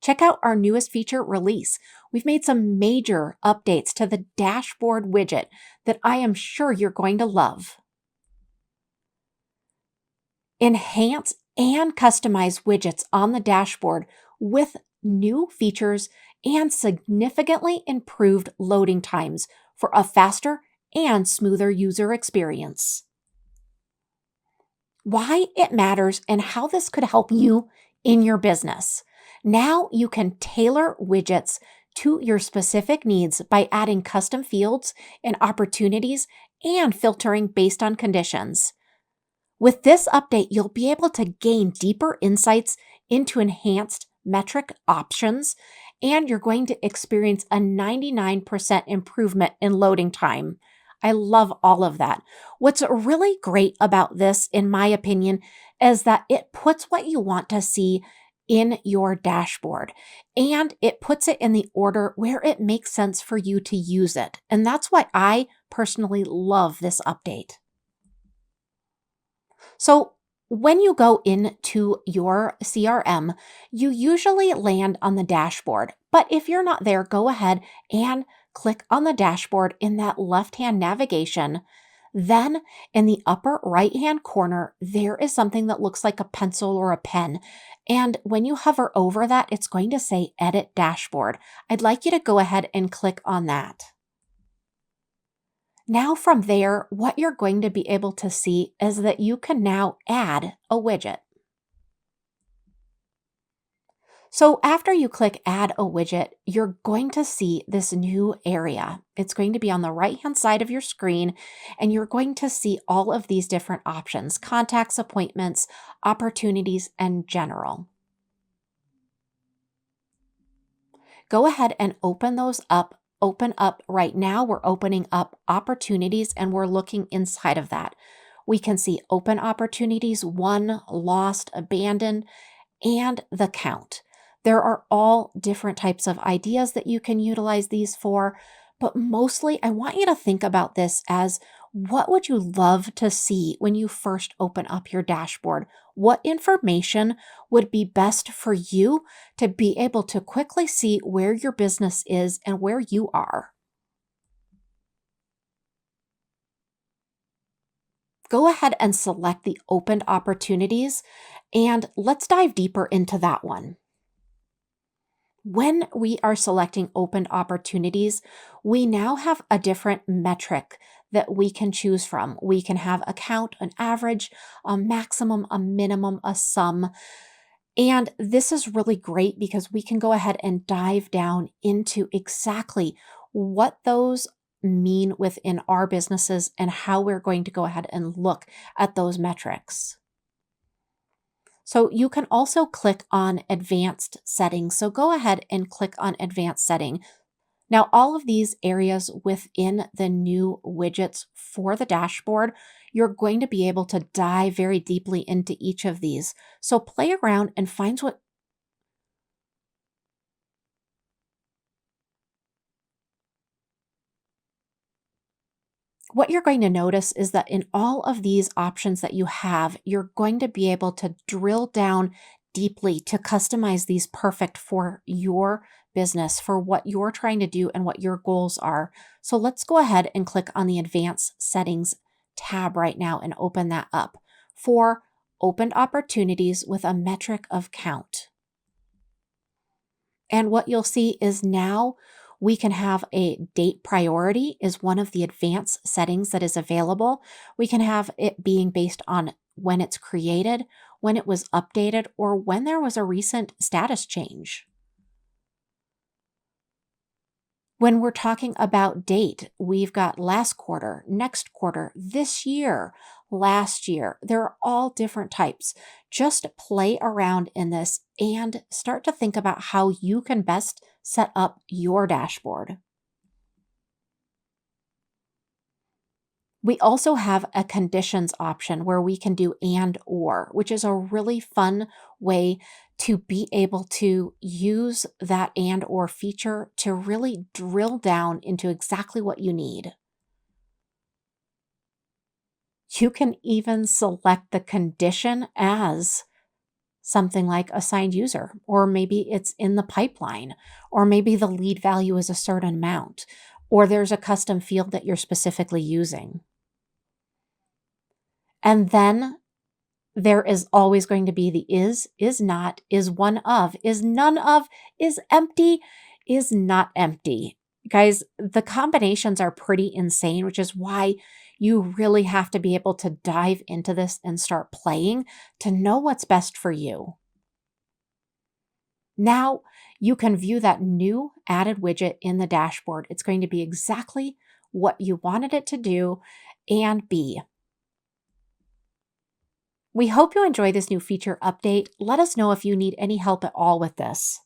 Check out our newest feature release. We've made some major updates to the Dashboard widget that I am sure you're going to love. Enhance and customize widgets on the dashboard with new features and significantly improved loading times for a faster and smoother user experience. Why it matters and how this could help you in your business. Now you can tailor widgets to your specific needs by adding custom fields and opportunities and filtering based on conditions. With this update, you'll be able to gain deeper insights into enhanced metric options, and you're going to experience a 99% improvement in loading time. I love all of that. What's really great about this, in my opinion, is that it puts what you want to see in your dashboard, and it puts it in the order where it makes sense for you to use it. And that's why I personally love this update. So when you go into your CRM, you usually land on the dashboard. But if you're not there, go ahead and click on the dashboard in that left-hand navigation. Then in the upper right-hand corner, there is something that looks like a pencil or a pen. And when you hover over that, it's going to say Edit Dashboard. I'd like you to go ahead and click on that. Now from there, what you're going to be able to see is that you can now add a widget. So after you click Add a Widget, you're going to see this new area. It's going to be on the right-hand side of your screen, and you're going to see all of these different options: contacts, appointments, opportunities, and general. Go ahead and open those up. Open up right now. We're opening up opportunities and we're looking inside of that. We can see open opportunities, won, lost, abandoned, and the count. There are all different types of ideas that you can utilize these for, but mostly I want you to think about this as, what would you love to see when you first open up your dashboard? What information would be best for you to be able to quickly see where your business is and where you are? Go ahead and select the opened opportunities, and let's dive deeper into that one. When we are selecting opened opportunities, we now have a different metric that we can choose from. We can have a count, an average, a maximum, a minimum, a sum. And this is really great because we can go ahead and dive down into exactly what those mean within our businesses and how we're going to go ahead and look at those metrics. So you can also click on advanced settings. So go ahead and click on advanced setting. Now, all of these areas within the new widgets for the dashboard, you're going to be able to dive very deeply into each of these. So play around and find what you're going to notice is that in all of these options that you have, you're going to be able to drill down deeply to customize these perfect for your business, for what you're trying to do and what your goals are. So let's go ahead and click on the Advanced Settings tab right now and open that up for opened opportunities with a metric of count. And what you'll see is now we can have a date priority is one of the advanced settings that is available. We can have it being based on when it's created, when it was updated, or when there was a recent status change. When we're talking about date, we've got last quarter, next quarter, this year, last year. They're all different types. Just play around in this and start to think about how you can best set up your dashboard. We also have a conditions option where we can do and or, which is a really fun way to be able to use that and or feature to really drill down into exactly what you need. You can even select the condition as something like assigned user, or maybe it's in the pipeline, or maybe the lead value is a certain amount, or there's a custom field that you're specifically using. And then there is always going to be the is not, is one of, is none of, is empty, is not empty. Guys, the combinations are pretty insane, which is why you really have to be able to dive into this and start playing to know what's best for you. Now you can view that new added widget in the dashboard. It's going to be exactly what you wanted it to do and be. We hope you enjoy this new feature update. Let us know if you need any help at all with this.